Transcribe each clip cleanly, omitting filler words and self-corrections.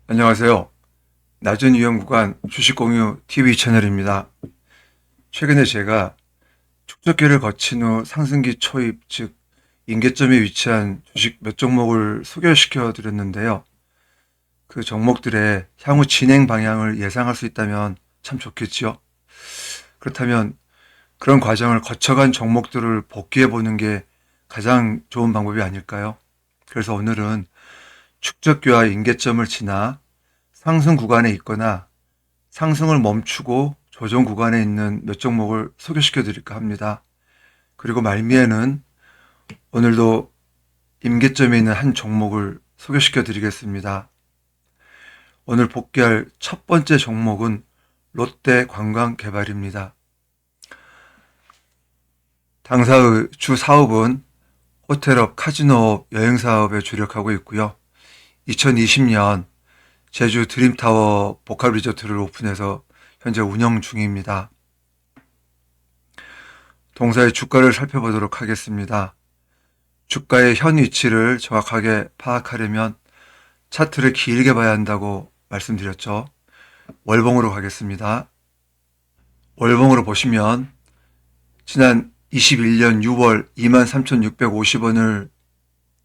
안녕하세요. 낮은 위험 구간 주식 공유 TV 채널입니다. 최근에 제가 축적기를 거친 후 상승기 초입, 즉 임계점에 위치한 주식 몇 종목을 소개시켜 드렸는데요. 그 종목들의 향후 진행 방향을 예상할 수 있다면 참 좋겠지요. 그렇다면 그런 과정을 거쳐간 종목들을 복귀해 보는 게 가장 좋은 방법이 아닐까요? 그래서 오늘은 축적기와 임계점을 지나 상승 구간에 있거나 상승을 멈추고 조정 구간에 있는 몇 종목을 소개시켜 드릴까 합니다. 그리고 말미에는 오늘도 임계점에 있는 한 종목을 소개시켜 드리겠습니다. 오늘 복귀할 첫 번째 종목은 롯데관광개발입니다. 당사의 주 사업은 호텔업, 카지노업, 여행사업에 주력하고 있고요. 2020년 제주 드림타워 복합리조트를 오픈해서 현재 운영 중입니다. 동사의 주가를 살펴보도록 하겠습니다. 주가의 현 위치를 정확하게 파악하려면 차트를 길게 봐야 한다고 말씀드렸죠. 월봉으로 가겠습니다. 월봉으로 보시면 지난 21년 6월 23,650원을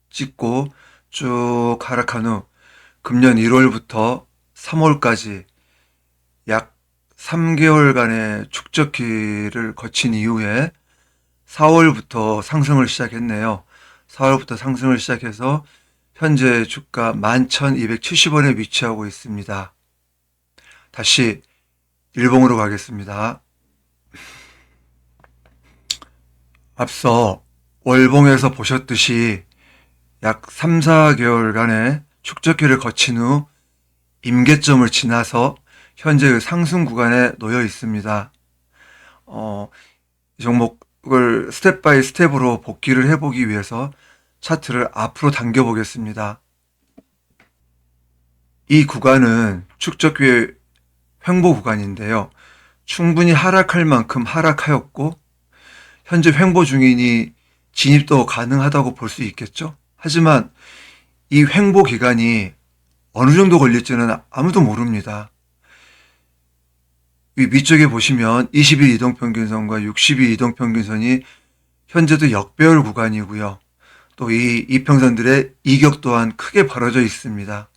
찍고 쭉 하락한 후 금년 1월부터 3월까지 약 3개월간의 축적기를 거친 이후에 4월부터 상승을 시작했네요. 4월부터 상승을 시작해서 현재 주가 11,270원에 위치하고 있습니다. 다시 일봉으로 가겠습니다. 앞서 월봉에서 보셨듯이 약 3, 4개월간의 축적기를 거친 후 임계점을 지나서 현재의 상승 구간에 놓여 있습니다. 이 종목을 스텝 바이 스텝으로 복귀를 해보기 위해서 차트를 앞으로 당겨 보겠습니다. 이 구간은 축적기의 횡보 구간인데요. 충분히 하락할 만큼 하락하였고 현재 횡보 중이니 진입도 가능하다고 볼 수 있겠죠. 하지만 이 횡보 기간이 어느 정도 걸릴지는 아무도 모릅니다. 위쪽에 보시면 20일 이동평균선과 60일 이동평균선이 현재도 역배열 구간이고요. 또 이 이평선들의 이격 또한 크게 벌어져 있습니다.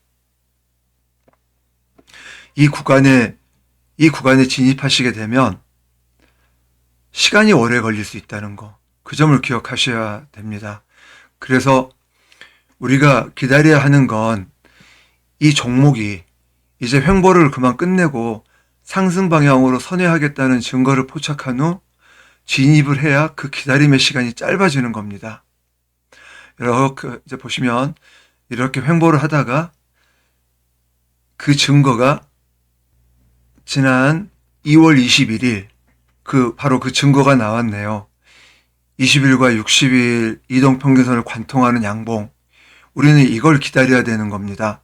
이 구간에 진입하시게 되면 시간이 오래 걸릴 수 있다는 거, 그 점을 기억하셔야 됩니다. 그래서 우리가 기다려야 하는 건 이 종목이 이제 횡보를 그만 끝내고 상승 방향으로 선회하겠다는 증거를 포착한 후 진입을 해야 그 기다림의 시간이 짧아지는 겁니다. 이렇게 이제 보시면 이렇게 횡보를 하다가 그 증거가 지난 2월 21일 바로 그 증거가 나왔네요. 20일과 60일 이동평균선을 관통하는 양봉. 우리는 이걸 기다려야 되는 겁니다.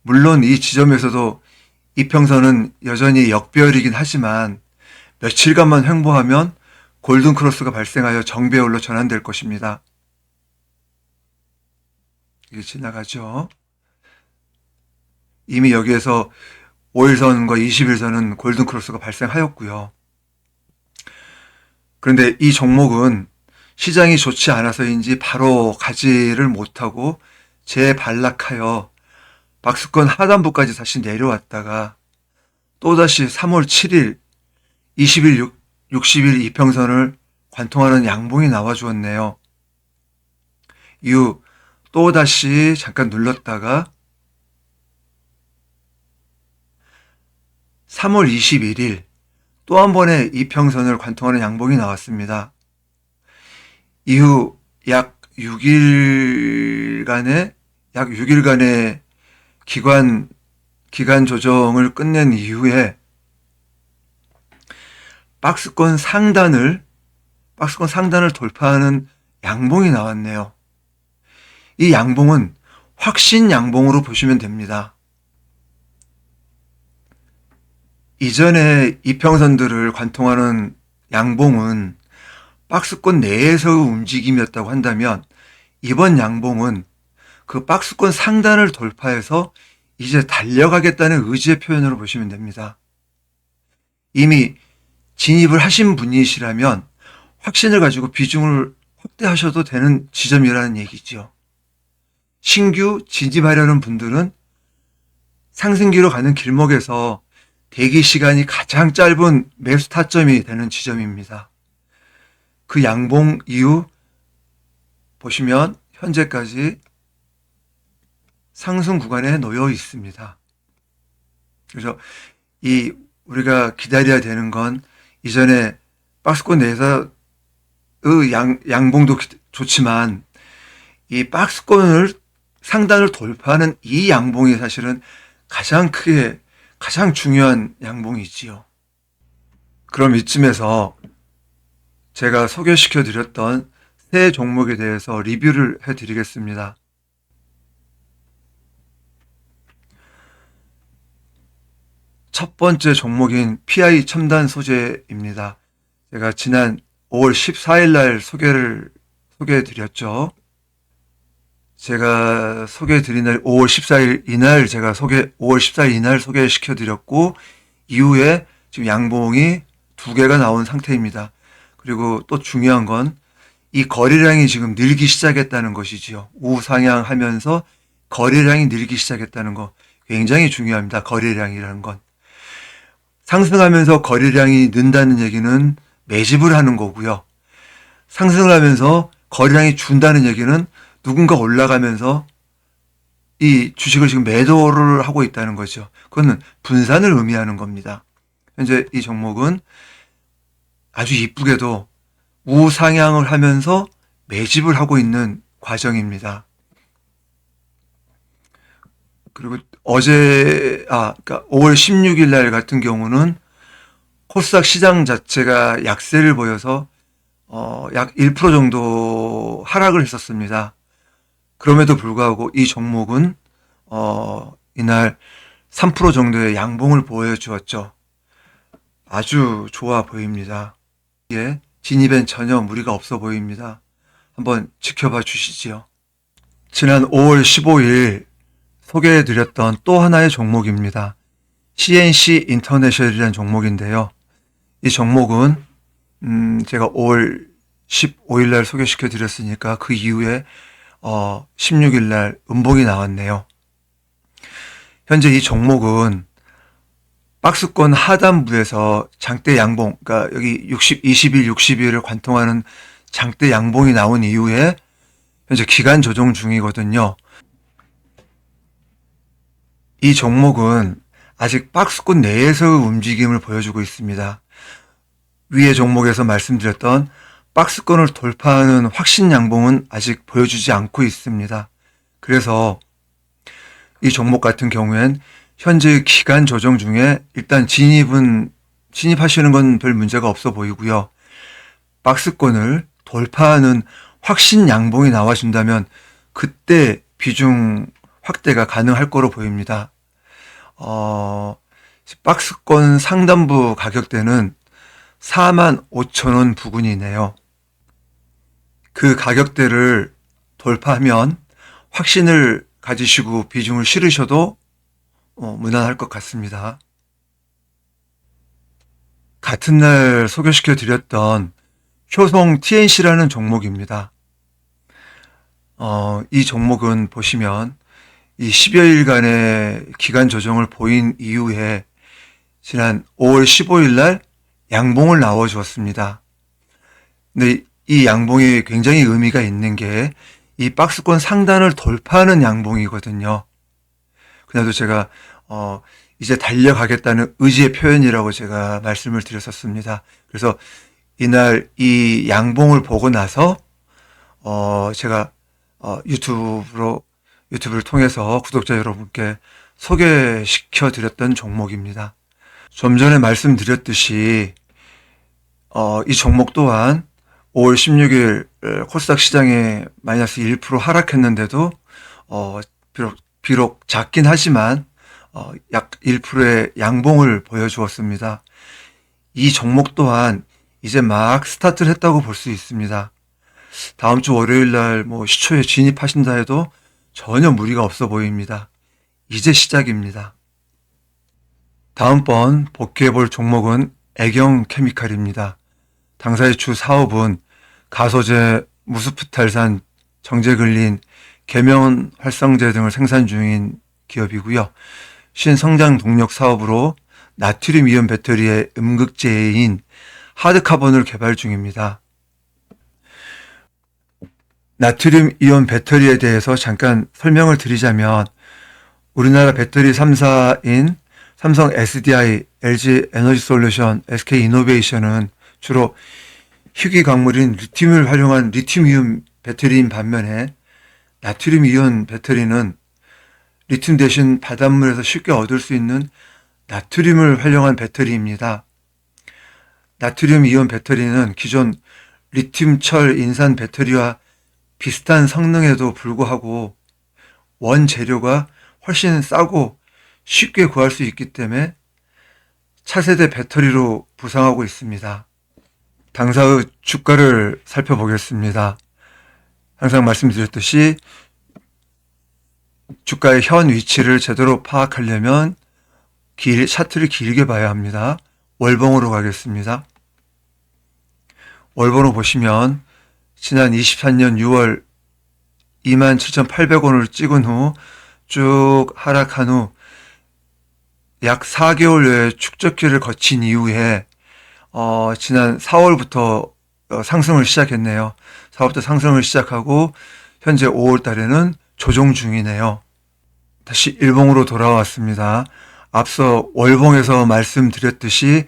물론 이 지점에서도 이평선은 여전히 역배열이긴 하지만 며칠간만 횡보하면 골든크로스가 발생하여 정배열로 전환될 것입니다. 이게 지나가죠. 이미 여기에서 5일선과 20일선은 골든크로스가 발생하였고요. 그런데 이 종목은 시장이 좋지 않아서인지 바로 가지를 못하고 재반락하여 박스권 하단부까지 다시 내려왔다가 또다시 3월 7일, 20일, 60일 이평선을 관통하는 양봉이 나와주었네요. 이후 또다시 잠깐 눌렀다가 3월 21일 또 한 번의 이평선을 관통하는 양봉이 나왔습니다. 이후 약 6일간의 기간 조정을 끝낸 이후에 박스권 상단을 돌파하는 양봉이 나왔네요. 이 양봉은 확신 양봉으로 보시면 됩니다. 이전에 이평선들을 관통하는 양봉은 박스권 내에서의 움직임이었다고 한다면 이번 양봉은 그 박스권 상단을 돌파해서 이제 달려가겠다는 의지의 표현으로 보시면 됩니다. 이미 진입을 하신 분이시라면 확신을 가지고 비중을 확대하셔도 되는 지점이라는 얘기죠. 신규 진입하려는 분들은 상승기로 가는 길목에서 대기 시간이 가장 짧은 매수 타점이 되는 지점입니다. 그 양봉 이후 보시면 현재까지 상승 구간에 놓여 있습니다. 그래서 우리가 기다려야 되는 건 이전에 박스권 내에서 양봉도 좋지만 이 박스권을 상단을 돌파하는 이 양봉이 사실은 가장 중요한 양봉이지요. 그럼 이쯤에서 제가 소개시켜 드렸던 세 종목에 대해서 리뷰를 해 드리겠습니다. 첫 번째 종목인 PI 첨단 소재입니다. 제가 지난 5월 14일 날 소개해 드렸죠. 제가 소개해 드린 날 5월 14일 이날 5월 14일 이날 소개시켜 드렸고 이후에 지금 양봉이 두 개가 나온 상태입니다. 그리고 또 중요한 건 이 거래량이 지금 늘기 시작했다는 것이지요. 우상향하면서 거래량이 늘기 시작했다는 거 굉장히 중요합니다. 거래량이라는 건. 상승하면서 거래량이 는다는 얘기는 매집을 하는 거고요. 상승을 하면서 거래량이 준다는 얘기는 누군가 올라가면서 이 주식을 지금 매도를 하고 있다는 거죠. 그거는 분산을 의미하는 겁니다. 현재 이 종목은 아주 이쁘게도 우상향을 하면서 매집을 하고 있는 과정입니다. 그리고 그러니까 5월 16일 날 같은 경우는 코스닥 시장 자체가 약세를 보여서 약 1% 정도 하락을 했었습니다. 그럼에도 불구하고 이 종목은 이날 3% 정도의 양봉을 보여주었죠. 아주 좋아 보입니다. 예, 진입엔 전혀 무리가 없어 보입니다. 한번 지켜봐 주시지요. 지난 5월 15일 소개해드렸던 또 하나의 종목입니다. CNC 인터내셔널이라는 종목인데요. 이 종목은 제가 5월 15일 날 소개시켜 드렸으니까 그 이후에 16일 날 음봉이 나왔네요. 현재 이 종목은 박스권 하단부에서 장대 양봉, 그러니까 여기 20일, 60일을 관통하는 장대 양봉이 나온 이후에 현재 기간 조정 중이거든요. 이 종목은 아직 박스권 내에서의 움직임을 보여주고 있습니다. 위의 종목에서 말씀드렸던 박스권을 돌파하는 확신 양봉은 아직 보여주지 않고 있습니다. 그래서 이 종목 같은 경우엔 현재 기간 조정 중에 일단 진입하시는 건 별 문제가 없어 보이고요. 박스권을 돌파하는 확신 양봉이 나와준다면 그때 비중 확대가 가능할 거로 보입니다. 박스권 상단부 가격대는 45,000원 부근이네요. 그 가격대를 돌파하면 확신을 가지시고 비중을 실으셔도 무난할 것 같습니다. 같은 날 소개시켜 드렸던 효성 TNC라는 종목입니다. 이 종목은 보시면 이 10여일간의 기간 조정을 보인 이후에 지난 5월 15일 날 양봉을 나와 주었습니다. 근데 이 양봉이 굉장히 의미가 있는 게 이 박스권 상단을 돌파하는 양봉이거든요. 그래도 제가 이제 달려가겠다는 의지의 표현이라고 제가 말씀을 드렸었습니다. 그래서 이날 이 양봉을 보고 나서 제가 유튜브를 통해서 구독자 여러분께 소개시켜 드렸던 종목입니다. 좀 전에 말씀드렸듯이 이 종목 또한 5월 16일 코스닥 시장에 마이너스 1% 하락했는데도 비록 작긴 하지만 약 1%의 양봉을 보여주었습니다. 이 종목 또한 이제 막 스타트를 했다고 볼 수 있습니다. 다음 주 월요일 날 시초에 진입하신다 해도 전혀 무리가 없어 보입니다. 이제 시작입니다. 다음번 복귀해볼 종목은 애경케미칼입니다. 당사의 주 사업은 가소제, 무스프탈산, 정제글린, 계면 활성제 등을 생산 중인 기업이고요. 신성장 동력 사업으로 나트륨 이온 배터리의 음극재인 하드카본을 개발 중입니다. 나트륨 이온 배터리에 대해서 잠깐 설명을 드리자면 우리나라 배터리 3사인 삼성 SDI, LG 에너지솔루션, SK이노베이션은 주로 희귀 광물인 리튬을 활용한 리튬 이온 배터리인 반면에 나트륨 이온 배터리는 리튬 대신 바닷물에서 쉽게 얻을 수 있는 나트륨을 활용한 배터리입니다. 나트륨 이온 배터리는 기존 리튬 철 인산 배터리와 비슷한 성능에도 불구하고 원재료가 훨씬 싸고 쉽게 구할 수 있기 때문에 차세대 배터리로 부상하고 있습니다. 당사의 주가를 살펴보겠습니다. 항상 말씀드렸듯이 주가의 현 위치를 제대로 파악하려면 차트를 길게 봐야 합니다. 월봉으로 가겠습니다. 월봉으로 보시면 지난 23년 6월 27,800원을 찍은 후 쭉 하락한 후 약 4개월여의 축적기를 거친 이후에 지난 4월부터 상승을 시작했네요. 4월부터 상승을 시작하고 현재 5월 달에는 조정 중이네요. 다시 일봉으로 돌아왔습니다. 앞서 월봉에서 말씀드렸듯이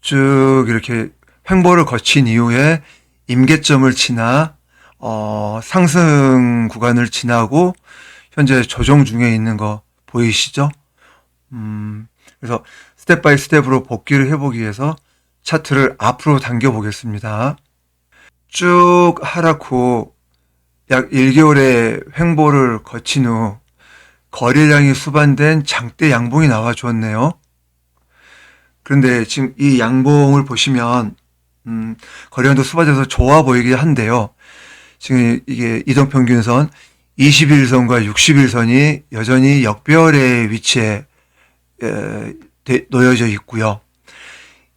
쭉 이렇게 횡보를 거친 이후에 임계점을 지나 상승 구간을 지나고 현재 조정 중에 있는 거 보이시죠? 그래서 스텝 바이 스텝으로 복귀를 해보기 위해서 차트를 앞으로 당겨 보겠습니다. 쭉 하락 후 약 1개월의 횡보를 거친 후 거래량이 수반된 장대 양봉이 나와 주었네요. 그런데 지금 이 양봉을 보시면 거래량도 수반돼서 좋아 보이긴 한데요. 지금 이게 이동평균선 21선과 60일선이 여전히 역배열의 위치에 놓여져 있고요.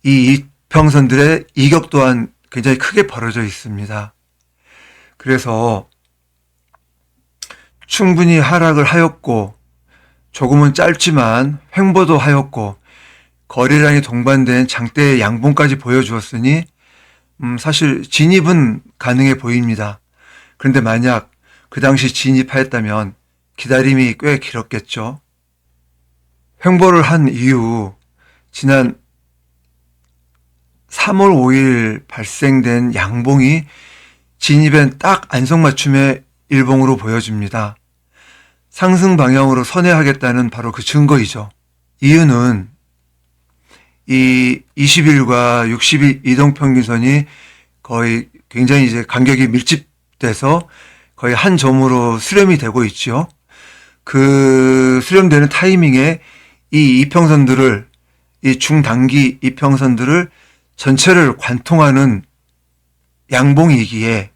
이 이평선들의 이격 또한 굉장히 크게 벌어져 있습니다. 그래서 충분히 하락을 하였고 조금은 짧지만 횡보도 하였고 거래량이 동반된 장대의 양봉까지 보여주었으니 사실 진입은 가능해 보입니다. 그런데 만약 그 당시 진입하였다면 기다림이 꽤 길었겠죠. 횡보를 한 이후 지난 3월 5일 발생된 양봉이 진입엔 딱 안성맞춤의 일봉으로 보여집니다. 상승 방향으로 선회하겠다는 바로 그 증거이죠. 이유는 이 20일과 60일 이동평균선이 거의 굉장히 이제 간격이 밀집돼서 거의 한 점으로 수렴이 되고 있죠. 그 수렴되는 타이밍에 이 이평선들을, 이 중단기 이평선들을 전체를 관통하는 양봉이기에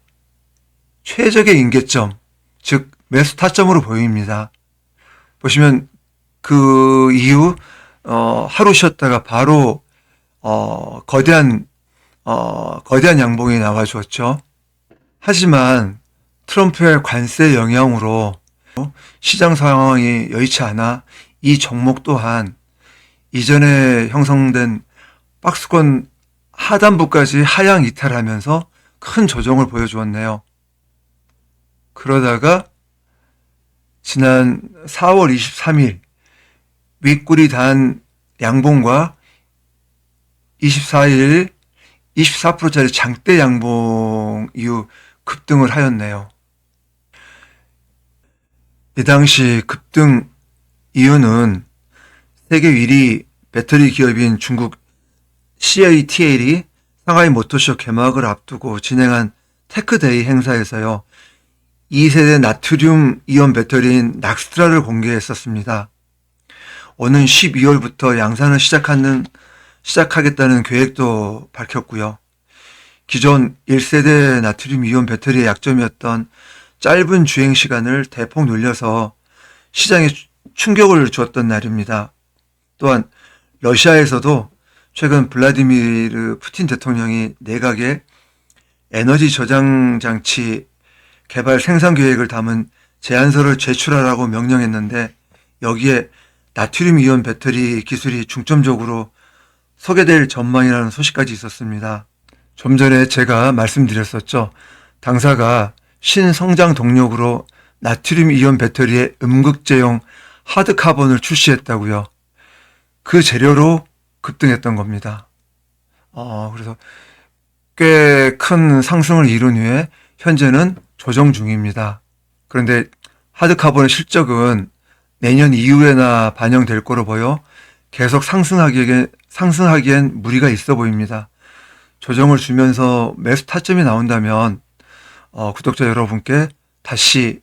최적의 임계점, 즉 매수 타점으로 보입니다. 보시면 그 이후 하루 쉬었다가 바로 거대한 양봉이 나와 주었죠. 하지만 트럼프의 관세 영향으로 시장 상황이 여의치 않아 이 종목 또한 이전에 형성된 박스권 하단부까지 하향 이탈하면서 큰 조정을 보여주었네요. 그러다가 지난 4월 23일 윗골이 단 양봉과 24일 24%짜리 장대 양봉 이후 급등을 하였네요. 이 당시 급등 이유는 세계 1위 배터리 기업인 중국 CATL이 상하이 모터쇼 개막을 앞두고 진행한 테크데이 행사에서요. 2세대 나트륨 이온 배터리인 낙스트라를 공개했었습니다. 오는 12월부터 양산을 시작하겠다는 계획도 밝혔고요. 기존 1세대 나트륨 이온 배터리의 약점이었던 짧은 주행 시간을 대폭 늘려서 시장에 충격을 주었던 날입니다. 또한 러시아에서도 최근 블라디미르 푸틴 대통령이 내각에 에너지 저장 장치 개발 생산 계획을 담은 제안서를 제출하라고 명령했는데 여기에 나트륨 이온 배터리 기술이 중점적으로 소개될 전망이라는 소식까지 있었습니다. 좀 전에 제가 말씀드렸었죠. 당사가 신성장 동력으로 나트륨 이온 배터리의 음극재용 하드카본을 출시했다고요. 그 재료로 급등했던 겁니다. 그래서 꽤 큰 상승을 이룬 후에 현재는 조정 중입니다. 그런데 하드카본의 실적은 내년 이후에나 반영될 거로 보여 계속 상승하기엔 무리가 있어 보입니다. 조정을 주면서 매수 타점이 나온다면 구독자 여러분께 다시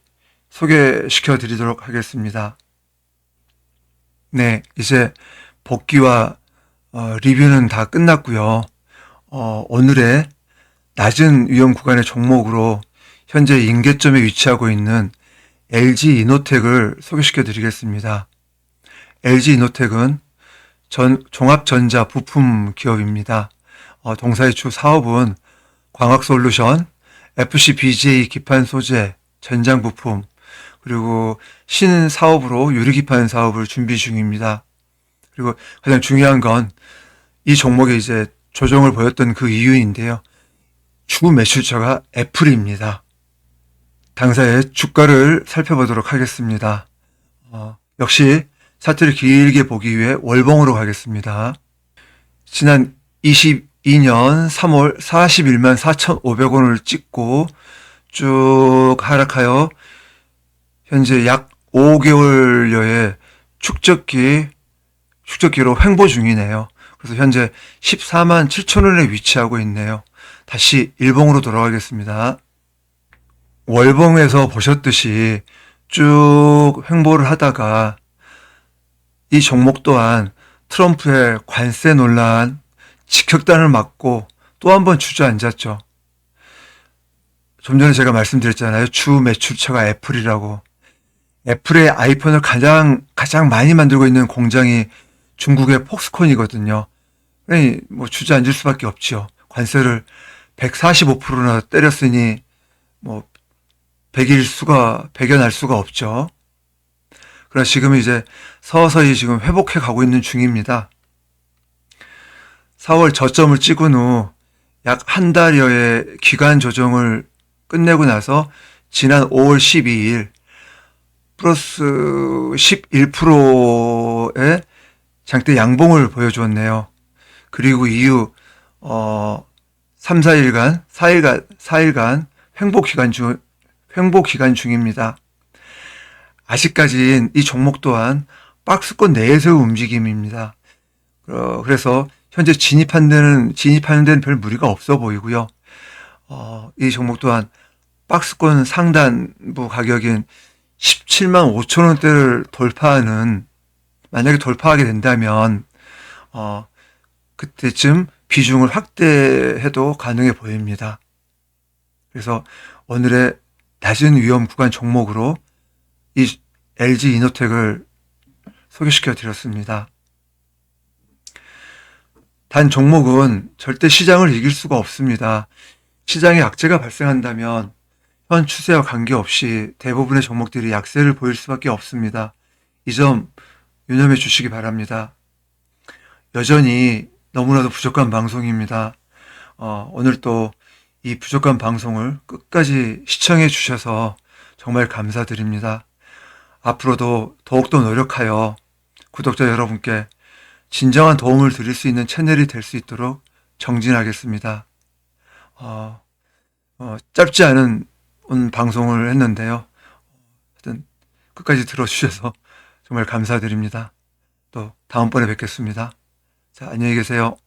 소개시켜 드리도록 하겠습니다. 네, 이제 복귀와 리뷰는 다 끝났고요. 오늘의 낮은 위험 구간의 종목으로 현재 임계점에 위치하고 있는 LG 이노텍을 소개시켜 드리겠습니다. LG 이노텍은 종합전자 부품 기업입니다. 동사의 주 사업은 광학솔루션, FC-BGA 기판 소재, 전장 부품, 그리고 신사업으로 유리기판 사업을 준비 중입니다. 그리고 가장 중요한 건 이 종목에 이제 조정을 보였던 그 이유인데요. 주 매출처가 애플입니다. 당사의 주가를 살펴보도록 하겠습니다. 역시 차트를 길게 보기 위해 월봉으로 가겠습니다. 지난 22년 3월 41만 4,500원을 찍고 쭉 하락하여 현재 약 5개월여의 축적기로 횡보 중이네요. 그래서 현재 14만 7천원에 위치하고 있네요. 다시 일봉으로 돌아가겠습니다. 월봉에서 보셨듯이 쭉 횡보를 하다가 이 종목 또한 트럼프의 관세 논란, 직격탄을 맞고 또 한 번 주저앉았죠. 좀 전에 제가 말씀드렸잖아요. 주 매출처가 애플이라고. 애플의 아이폰을 가장 많이 만들고 있는 공장이 중국의 폭스콘이거든요. 그러니 뭐 주저앉을 수밖에 없죠. 관세를 145%나 때렸으니 뭐 배겨날 수가 없죠. 그러나 지금은 이제 서서히 지금 회복해 가고 있는 중입니다. 4월 저점을 찍은 후 약 한 달여의 기간 조정을 끝내고 나서 지난 5월 12일 플러스 11%의 장대 양봉을 보여주었네요. 그리고 이후 3, 4일간 횡보 기간 중입니다. 아직까지는 이 종목 또한 박스권 내에서의 움직임입니다. 그래서 현재 진입하는 데는 별 무리가 없어 보이고요. 이 종목 또한 박스권 상단부 가격인 17만 5천 원대를 만약에 돌파하게 된다면 그때쯤 비중을 확대해도 가능해 보입니다. 그래서 오늘의 낮은 위험 구간 종목으로 이 LG 이노텍을 소개시켜 드렸습니다. 단 종목은 절대 시장을 이길 수가 없습니다. 시장에 악재가 발생한다면 현 추세와 관계없이 대부분의 종목들이 약세를 보일 수밖에 없습니다. 이 점 유념해 주시기 바랍니다. 여전히 너무나도 부족한 방송입니다. 오늘 또 이 부족한 방송을 끝까지 시청해 주셔서 정말 감사드립니다. 앞으로도 더욱더 노력하여 구독자 여러분께 진정한 도움을 드릴 수 있는 채널이 될 수 있도록 정진하겠습니다. 짧지 않은 방송을 했는데요. 하여튼 끝까지 들어주셔서 정말 감사드립니다. 또 다음번에 뵙겠습니다. 자, 안녕히 계세요.